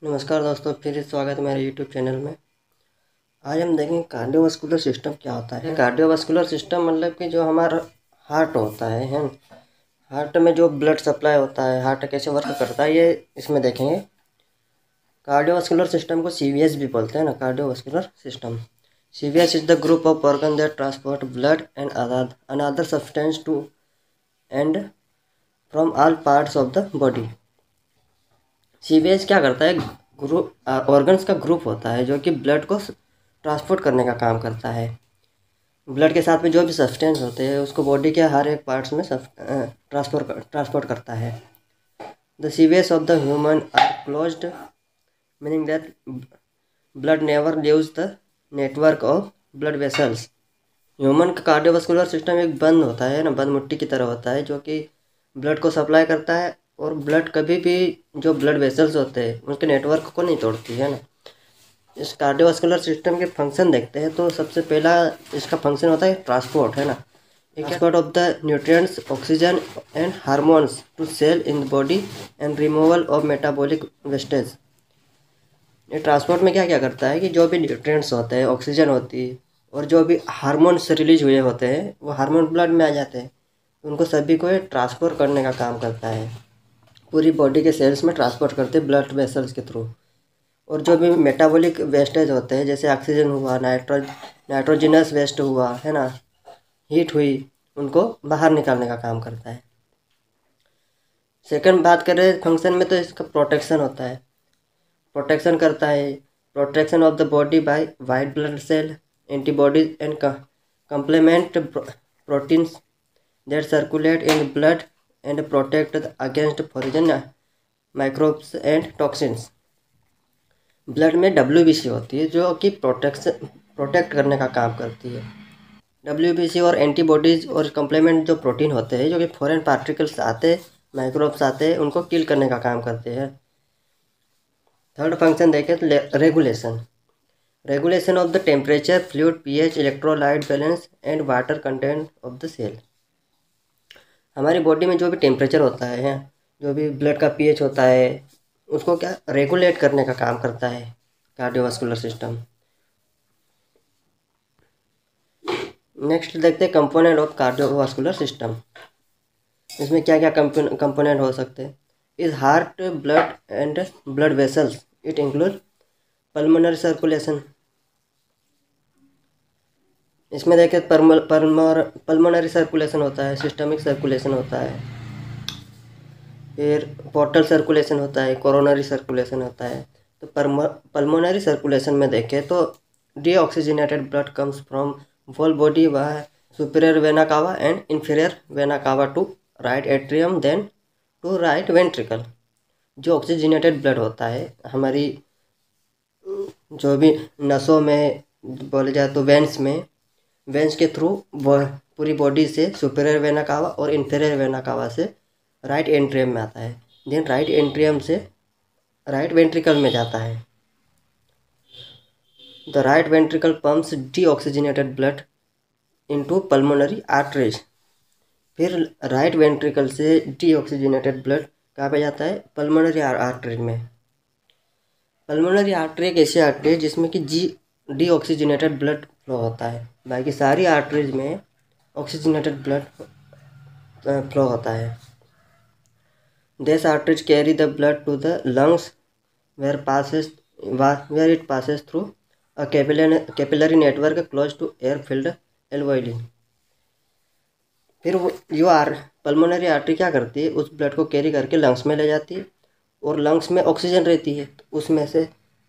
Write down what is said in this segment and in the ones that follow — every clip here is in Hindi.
नमस्कार दोस्तों, फिर स्वागत है मेरे यूट्यूब चैनल में। आज हम देखेंगे कार्डियोवास्कुलर सिस्टम क्या होता है। कार्डियोवास्कुलर सिस्टम मतलब कि जो हमारा हार्ट होता है हार्ट में जो ब्लड सप्लाई होता है, हार्ट कैसे वर्क करता है, ये इसमें देखेंगे। कार्डियोवास्कुलर सिस्टम को सीवीएस भी बोलते हैं ना, cardiovascular system. CVS is the group of organ that transport blood and another substance to and from all parts of the body. CVS क्या करता है, ग्रुप ऑर्गन्स का ग्रुप होता है जो कि ब्लड को ट्रांसपोर्ट करने का काम करता है। ब्लड के साथ में जो भी सब्सटेंस होते हैं उसको बॉडी के हर एक पार्ट्स में ट्रांसपोर्ट करता है। The CVS of the human are closed, meaning that blood never leaves the network of blood vessels. Human का कार्डियोवास्कुलर सिस्टम एक बंद होता है ना, बंद मिट्टी की तरह होता है जो कि ब्लड को सप्लाई करता है, और ब्लड कभी भी जो ब्लड वेसल्स होते हैं उनके नेटवर्क को नहीं तोड़ती है ना। इस कार्डियोवास्कुलर सिस्टम के फंक्शन देखते हैं तो सबसे पहला इसका फंक्शन होता है ट्रांसपोर्ट, है ना। Transport of the nutrients, oxygen and hormones to cell in the body and removal of metabolic wastage. ये ट्रांसपोर्ट में क्या क्या करता है कि जो भी न्यूट्रिएंट्स होते हैं, ऑक्सीजन होती है, और जो भी हार्मोन्स रिलीज हुए होते हैं वो हार्मोन ब्लड में आ जाते हैं, उनको सभी को ये ट्रांसफर करने का काम करता है। पूरी बॉडी के सेल्स में ट्रांसपोर्ट करते हैं ब्लड वेसल्स के थ्रू। और जो भी मेटाबॉलिक वेस्टेज होते हैं, जैसे ऑक्सीजन हुआ, नाइट्रोजनस वेस्ट हुआ, है ना, हीट हुई, उनको बाहर निकालने का काम करता है। सेकंड बात करें फंक्शन में तो इसका प्रोटेक्शन होता है, प्रोटेक्शन करता है। Protection of the body by white blood cell, antibodies and complement proteins that circulate in blood and protect against foreign microbes and toxins. Blood में डब्ल्यूबीसी होती है जो कि प्रोटेक्ट करने का काम करती है। डब्ल्यूबीसी और एंटीबॉडीज और कम्प्लीमेंट जो प्रोटीन होते हैं जो कि फॉरेन पार्टिकल्स आते, माइक्रोब्स आते हैं, उनको किल करने का काम करते हैं। थर्ड फंक्शन देखें तो regulation, regulation of the temperature, fluid, pH, electrolyte balance and water content of the cell. हमारी बॉडी में जो भी टेम्परेचर होता है, जो भी ब्लड का पीएच होता है, उसको क्या रेगुलेट करने का काम करता है कार्डियोवास्कुलर सिस्टम। नेक्स्ट देखते हैं कंपोनेंट ऑफ कार्डियोवास्कुलर सिस्टम। इसमें क्या क्या कंपोनेंट हो सकते हैं। Is heart, blood and blood vessels, it include pulmonary circulation. इसमें देखें पल्मोनरी सर्कुलेशन होता है, सिस्टमिक सर्कुलेशन होता है, फिर पोर्टल सर्कुलेशन होता है, कोरोनरी सर्कुलेशन होता है। तो पल्मोनरी सर्कुलेशन में देखें तो deoxygenated blood comes from whole body by superior vena cava and inferior vena cava to right atrium then to right ventricle. जो ऑक्सीजनेटेड ब्लड होता है हमारी जो भी नसों में बोले जाए तो वेंस के थ्रू पूरी बॉडी से सुपीरियर वेना कावा और इंफीरियर वेना कावा से राइट एंट्रियम में आता है, देन राइट एंट्रियम से राइट वेंट्रिकल में जाता है। The right ventricle pumps deoxygenated blood into pulmonary arteries. फिर राइट वेंट्रिकल से डीऑक्सीजनेटेड ब्लड कहाँ पे जाता है, पल्मोनरी आर्टरी में। पल्मोनरी आर्टरी एक ऐसी आर्टरी है जिसमें कि डीऑक्सीजनेटेड ब्लड फ्लो होता है, बाकी सारी आर्टरीज में ऑक्सीजनेटेड ब्लड फ्लो होता है। These arteries carry the blood to the lungs where it passes through a capillary network close to air-filled alveoli। फिर वो जो पल्मोनरी आर्टरी क्या करती है, उस ब्लड को कैरी करके लंग्स में ले जाती है, और लंग्स में ऑक्सीजन रहती है तो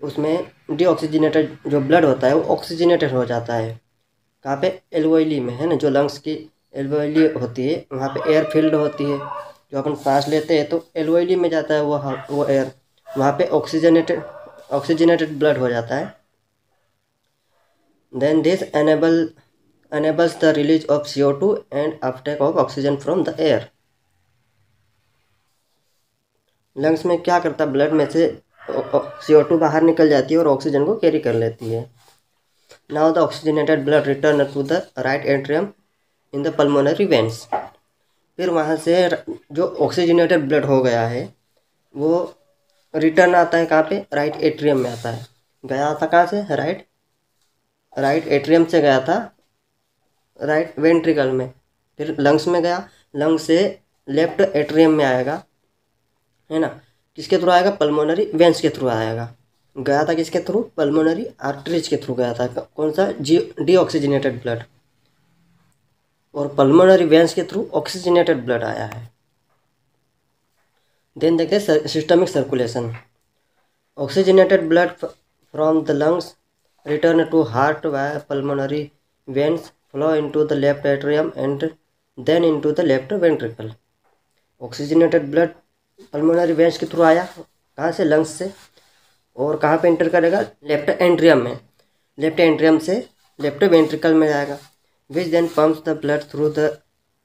उसमें डीऑक्सीजनेटेड जो ब्लड होता है वो ऑक्सीजनेटेड हो जाता है। कहाँ पे, एल्वोइली में, है ना। जो लंग्स की एल्वोइली होती है वहाँ पे एयर फिल्ड होती है, जो अपन सांस लेते हैं तो एल्वोइली में जाता है वो एयर, वहाँ पे ऑक्सीजनेटेड ब्लड हो जाता है। Then this enables the release of CO2 and uptake of oxygen from the air। Lungs में क्या करता है, ब्लड में से CO2 बाहर निकल जाती है और ऑक्सीजन को कैरी कर लेती है। Now the oxygenated blood return to the right atrium in the pulmonary veins. फिर वहाँ से जो ऑक्सीजनेटेड ब्लड हो गया है वो रिटर्न आता है कहाँ पे, राइट एट्रियम में आता है। गया था कहाँ से, राइट एट्रियम से गया था राइट वेंट्रिकल में, फिर लंग्स में गया, लंग्स से लेफ्ट एट्रियम में आएगा, है ना। किसके थ्रू आएगा, पल्मोनरी वेंस के थ्रू आएगा। गया था किसके थ्रू, पल्मोनरी आर्टरीज के थ्रू गया था। कौन सा, डीऑक्सीजनेटेड ब्लड, और पल्मोनरी वेंस के थ्रू ऑक्सीजनेटेड ब्लड आया है। देन देखते हैं systemic circulation. Oxygenated blood from the lungs return to heart via pulmonary veins flow into the left atrium and then into the left ventricle. Oxygenated blood pulmonary veins के थ्रू आया, कहाँ से, लंग्स से, और कहाँ पे एंटर करेगा, लेफ्ट एंट्रियम में, लेफ्ट एंट्रियम से लेफ्ट वेंट्रिकल में जाएगा। Which then pumps the blood through the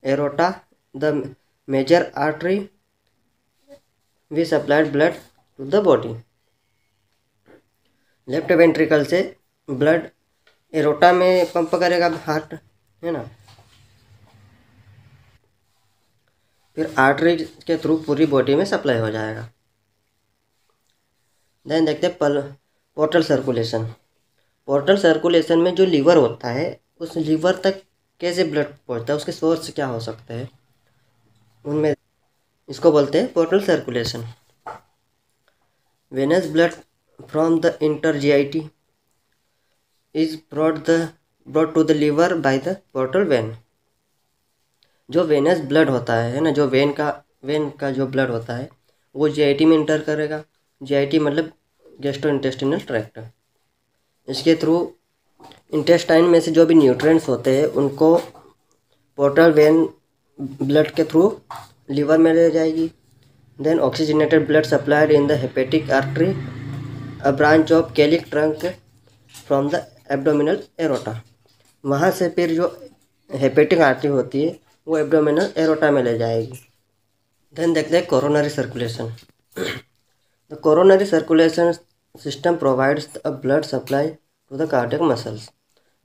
aorta, the major artery we supplied blood to the body. Left ventricle से ब्लड एरोटा में पंप करेगा हार्ट, है ना, फिर आर्टरी के थ्रू पूरी बॉडी में सप्लाई हो जाएगा। देन देखते हैं पोर्टल सर्कुलेशन। पोर्टल सर्कुलेशन में जो लीवर होता है, उस लीवर तक कैसे ब्लड पहुंचता है, उसके सोर्स क्या हो सकते हैं, उनमें इसको बोलते हैं portal circulation. Venous blood from the inter GIT is brought to the liver by the portal vein. जो वेनस ब्लड होता है ना, जो वेन का जो ब्लड होता है वो GIT में इंटर करेगा। GIT मतलब गैस्ट्रो इंटेस्टिनल ट्रैक्ट। इसके थ्रू इंटेस्टाइन में से जो भी न्यूट्रिएंट्स होते हैं उनको पोर्टल वेन ब्लड के थ्रू लीवर में ले जाएगी। Then oxygenated blood supplied in the hepatic artery, a branch of coeliac trunk from the abdominal aorta. वहाँ से फिर जो हेपेटिक आर्टरी होती है वो एब्डोमिनल एरोटा में ले जाएगी। देन देखते हैं coronary circulation. The coronary circulation system provides a blood supply to the cardiac muscles.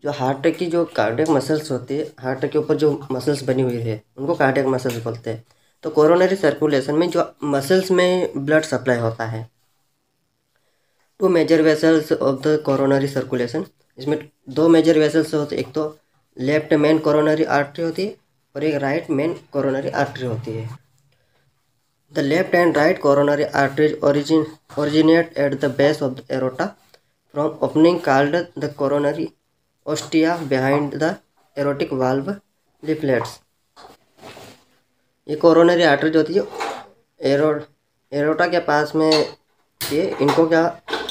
जो हार्ट की जो कार्डियक मसल्स होती है, हार्ट के ऊपर जो मसल्स बनी हुई है उनको कार्डियक मसल्स बोलते हैं। तो कोरोनरी सर्कुलेशन में जो मसल्स में ब्लड सप्लाई होता है, two major vessels of the coronary circulation, इसमें दो मेजर वेसल्स होते हैं, एक तो लेफ्ट मेन कोरोनरी आर्टरी होती है और एक राइट मेन कोरोनरी आर्टरी होती है। The left and right coronary arteries originate at the base of the aorta from opening called the coronary ostia behind the aortic valve leaflets। ये कोरोनरी आर्टरी जो होती है एरोटा के पास में, ये इनको क्या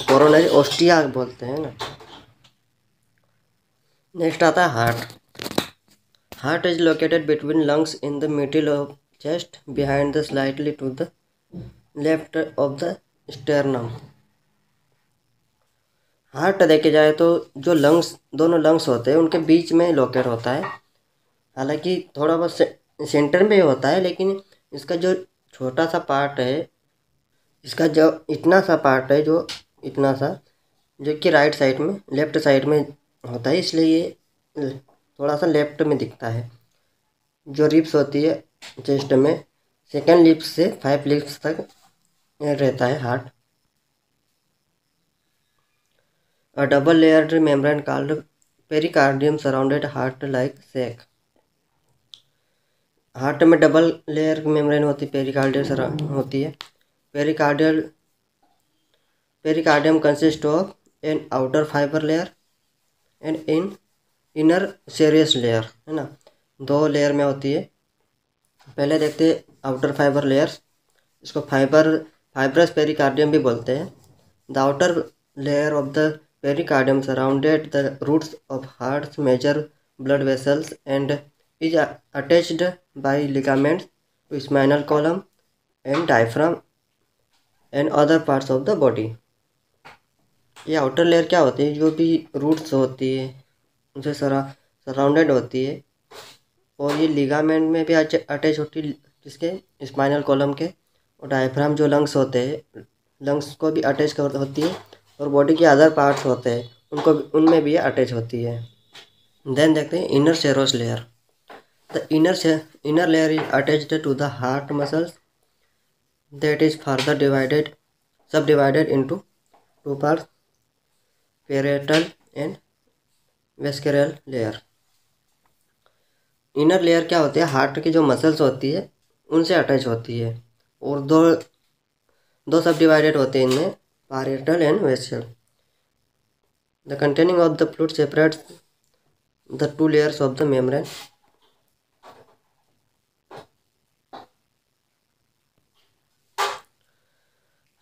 कोरोनरी ओस्टिया बोलते हैं ना। नेक्स्ट आता है heart. Heart is located between lungs in the middle of chest behind the slightly to the left of the sternum. Heart देखे जाए तो जो लंग्स, दोनों लंग्स होते हैं उनके बीच में लोकेट होता है। हालांकि थोड़ा बहुत सेंटर में होता है, लेकिन इसका जो छोटा सा पार्ट है, इसका जो इतना सा पार्ट है, जो इतना सा, जो कि राइट साइड में, लेफ्ट साइड में होता है, इसलिए ये थोड़ा सा लेफ्ट में दिखता है। जो रिब्स होती है चेस्ट में, सेकेंड लिप्स से 5 लिप्स तक रहता है heart. A double layered membrane called pericardium surrounded heart like sac. Heart में डबल लेयर मेम्ब्रेन होती है, पेरिकार्डियम होती है। Pericardium consist of an outer fibre layer and inner serous layer, है ना, 2 लेयर में होती है। पहले देखते हैं आउटर फाइबर लेयर्स। इसको फाइब्रस पेरिकार्डियम भी बोलते हैं। The outer layer of the pericardium surrounded the roots of heart's major blood vessels and is attached by ligaments to spinal column and diaphragm and other parts of the body. ये आउटर लेयर क्या होती है, जो भी रूट्स होती है उनसे सराउंडेड होती है, और ये लिगामेंट में भी अटैच होती है, किसके, स्पाइनल कॉलम के, और डायफ्राम जो लंग्स होते हैं, लंग्स को भी अटैच होती है, और बॉडी के अदर पार्ट्स होते हैं उनको, उनमें भी अटैच होती है। देन देखते हैं inner serous layer. The inner layer is attached to the heart muscles that is further divided sub divided into two part, parietal and visceral layer. Inner layer क्या होती है, हार्ट की जो मसल्स होती है उनसे अटैच होती है, और दो सब डिवाइडेड होते हैं इनमें, parietal and visceral. The containing of the fluid separates the two layers of the membrane.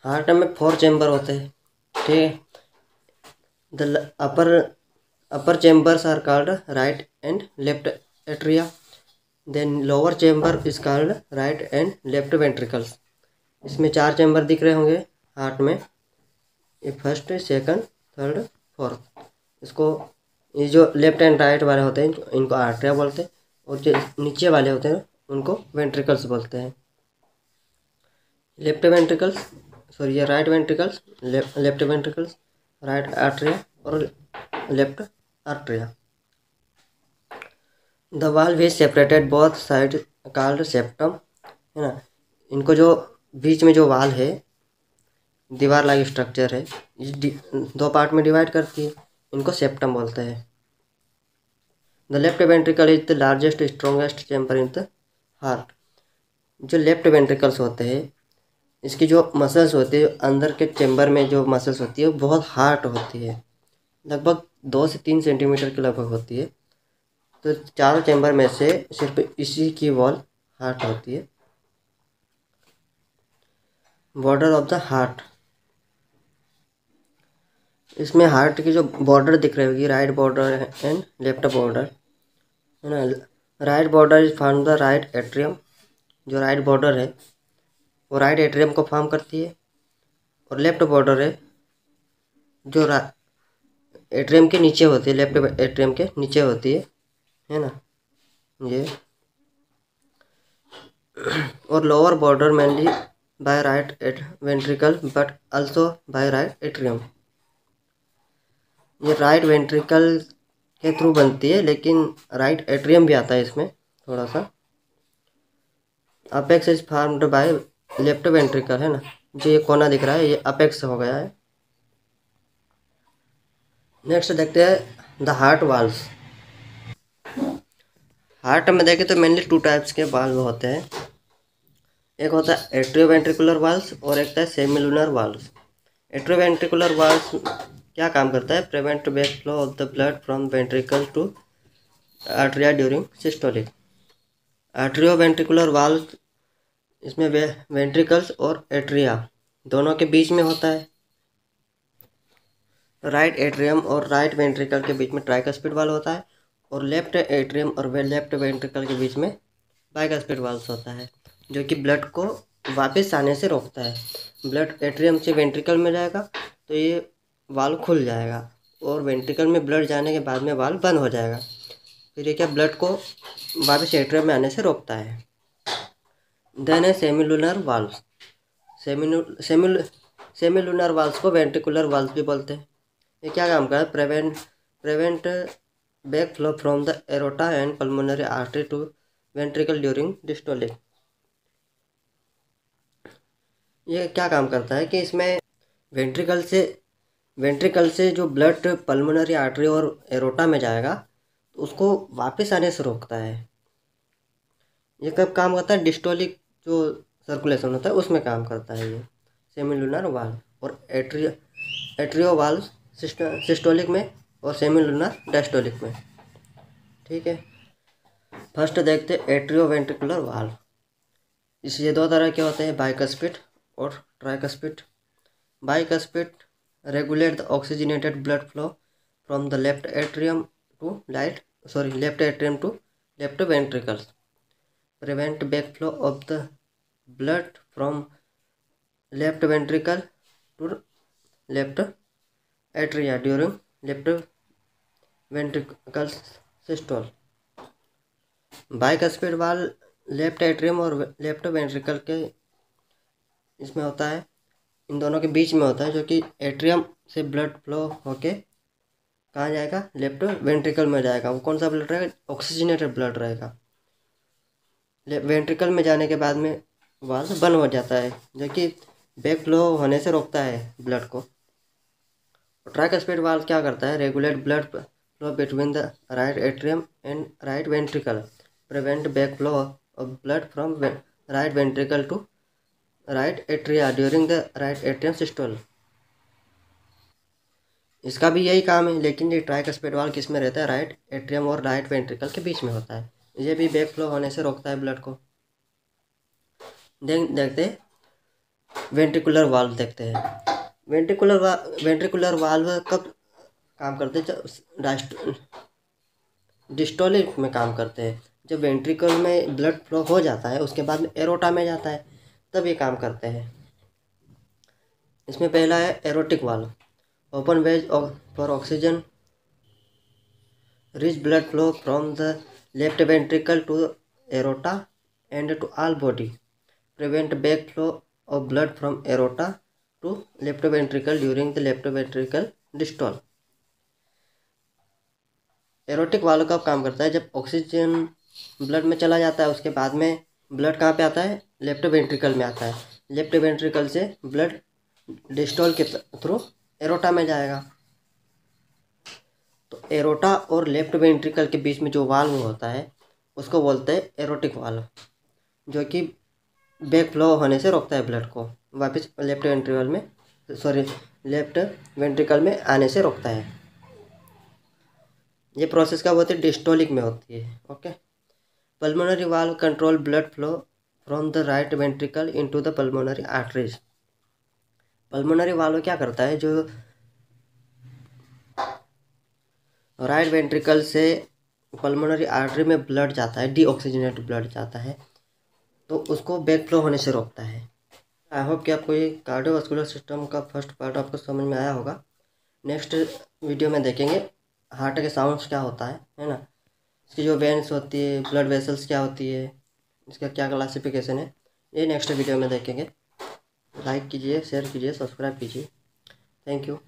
Heart में 4 चैम्बर होते हैं, ठीक है। The upper chambers are called right and left atria, then lower chamber is called right and left ventricles। इसमें 4 चैम्बर दिख रहे होंगे हार्ट में, ये फर्स्ट, सेकंड, थर्ड, फोर्थ। इसको ये जो लेफ्ट एंड राइट वाले होते हैं इनको आर्टरिया बोलते हैं, और जो नीचे वाले होते हैं उनको वेंट्रिकल्स बोलते हैं। लेफ्ट वेंट्रिकल्स, सॉरी ये right ventricles, left ventricles, right atria और left atria. The valve is separated both side called septum, है ना। इनको जो बीच में जो वाल है, दीवार लाइक स्ट्रक्चर है, दो पार्ट में डिवाइड करती है, इनको सेप्टम बोलते हैं। The left ventricle is the largest strongest chamber in the heart. जो लेफ्ट वेंट्रिकल्स होते हैं इसकी जो मसल्स होती है, अंदर के चैम्बर में जो मसल्स होती है वो बहुत हार्ड होती है, लगभग 2 से 3 सेंटीमीटर के लगभग होती है। तो चारों चैम्बर में से सिर्फ इसी की वॉल हार्ट होती है। बॉर्डर ऑफ द हार्ट, इसमें हार्ट की जो बॉर्डर दिख रही होगी, right border and left border, है ना। Right border is form the right atrium. जो राइट बॉर्डर है वो राइट एट्रियम को फॉर्म करती है, और लेफ्ट बॉर्डर है जो एट्रियम के नीचे होती है, लेफ्ट एट्रियम के नीचे होती है ना ये। और lower border mainly by right ventricle but also by right atrium. ये राइट वेंट्रिकल के थ्रू बनती है, लेकिन राइट एट्रियम भी आता है इसमें थोड़ा सा। Apex is formed by left ventricle, है ना। जो ये कोना दिख रहा है ये अपेक्स हो गया है। नेक्स्ट देखते हैं द हार्ट वाल्व्स। हार्ट में देखें तो मेनली 2 टाइप्स के वाल्व होते हैं, एक होता है एट्रियोवेंट्रिकुलर वाल्व्स और एक होता है सेमिलुनर वाल्व्स। एट्रियोवेंट्रिकुलर वाल्व्स क्या काम करता है, prevent back flow of the blood from ventricle to atria during systolic. Atrioventricular valve इसमें वेंट्रिकल्स और एट्रिया दोनों के बीच में होता है। राइट एट्रियम और राइट वेंट्रिकल के बीच में ट्राइकस्पिड वाल्व होता है, और लेफ्ट एट्रियम और लेफ्ट वेंट्रिकल के बीच में बाइकस्पिड वाल्व होता है, जो कि ब्लड को वापस आने से रोकता है। ब्लड एट्रियम से वेंट्रिकल में जाएगा तो ये वाल्व खुल जाएगा, और वेंट्रिकल में ब्लड जाने के बाद में वाल्व बंद हो जाएगा। फिर ये क्या ब्लड को वापस एट्रियम में आने से रोकता है। देन है सेमिलुनर वाल्व। सेमिलुनर वाल्व को वेंट्रिकुलर वाल्व भी बोलते हैं। ये क्या काम करता है, prevent back flow from the aorta and pulmonary artery to ventricle during diastolic. ये क्या काम करता है कि इसमें वेंट्रिकल से जो ब्लड पल्मोनरी आर्टरी और एरोटा में जाएगा तो उसको वापस आने से रोकता है। ये कब काम करता है, डिस्टोलिक जो सर्कुलेशन होता है उसमें काम करता है ये सेमिलुनर वाल्व। और एट्रियो वाल्व सिस्टोलिक में और सेमिलुनर डायस्टोलिक में, ठीक है। फर्स्ट देखते हैं एट्रियोवेंट्रिकुलर वाल्व। ये 2 तरह के होते हैं, बाइकस्पिड और tricuspid. Bicuspid regulate the oxygenated blood flow from the left atrium to left ventricles, prevent backflow of the blood from left ventricle to left atria during left ventricle systole। Bicuspid valve left atrium और लेफ्ट वेंट्रिकल के इसमें होता है, इन दोनों के बीच में होता है, जो कि एट्रियम से ब्लड फ्लो होके कहाँ जाएगा, लेफ्ट वेंट्रिकल में जाएगा। वो कौन सा ब्लड रहेगा, ऑक्सीजनेटेड ब्लड रहेगा। वेंट्रिकल में जाने के बाद में वाल्व बंद हो जाता है, जो कि बैक फ्लो होने से रोकता है ब्लड को। ट्राइकस्पिड वाल्व क्या करता है, regulate blood flow between the right atrium and right ventricle, prevent back flow of blood from right ventricle to right atria during the right atrium systole. इसका भी यही काम है, लेकिन ये ट्राइकस्पिड वाल्व किस में रहता है, राइट एट्रियम और राइट वेंट्रिकल के बीच में होता है। ये भी बैक फ्लो होने से रोकता है ब्लड को। देखते वेंट्रिकुलर वाल्व देखते हैं। वेंट्रिकुलर वाल्व कब काम करते हैं, जब डिस्टोलिक में काम करते हैं। जब वेंट्रिकल में ब्लड फ्लो हो जाता है उसके बाद में एरोटा में जाता है, तब ये काम करते हैं। इसमें पहला है aortic valve, open ways for oxygen rich blood flow from the left ventricle to aorta and to all body, prevent back flow of blood from aorta to left ventricle during the left ventricle diastole. Aortic valve कब काम करता है, जब ऑक्सीजन ब्लड में चला जाता है उसके बाद में ब्लड कहाँ पे आता है, लेफ्ट वेंट्रिकल में आता है। लेफ्ट वेंट्रिकल से ब्लड डिस्टॉल के थ्रू एरोटा में जाएगा। तो एरोटा और लेफ्ट वेंट्रिकल के बीच में जो वाल्व होता है उसको बोलते हैं एरोटिक वाल्व, जो कि बैक फ्लो होने से रोकता है ब्लड को वापस लेफ्ट वेंट्रिकल में आने से रोकता है। ये प्रोसेस कब होती है, डिस्टोलिक में होती है। Okay. Pulmonary valve control blood flow from the right ventricle into the pulmonary arteries. Pulmonary valve क्या करता है, जो राइट वेंट्रिकल से पल्मोनरी आर्टरी में ब्लड जाता है, डीऑक्सीजनेट ब्लड जाता है, तो उसको बैक फ्लो होने से रोकता है। आई होप कि आपको ये कार्डियोवास्कुलर सिस्टम का फर्स्ट पार्ट आपको समझ में आया होगा। नेक्स्ट वीडियो में देखेंगे हार्ट के साउंड्स क्या होता है ना, इसकी जो वेन्स होती है, ब्लड वेसल्स क्या होती है, इसका क्या क्लासिफिकेशन है, ये नेक्स्ट वीडियो में देखेंगे। लाइक कीजिए, शेयर कीजिए, सब्सक्राइब कीजिए। Thank you.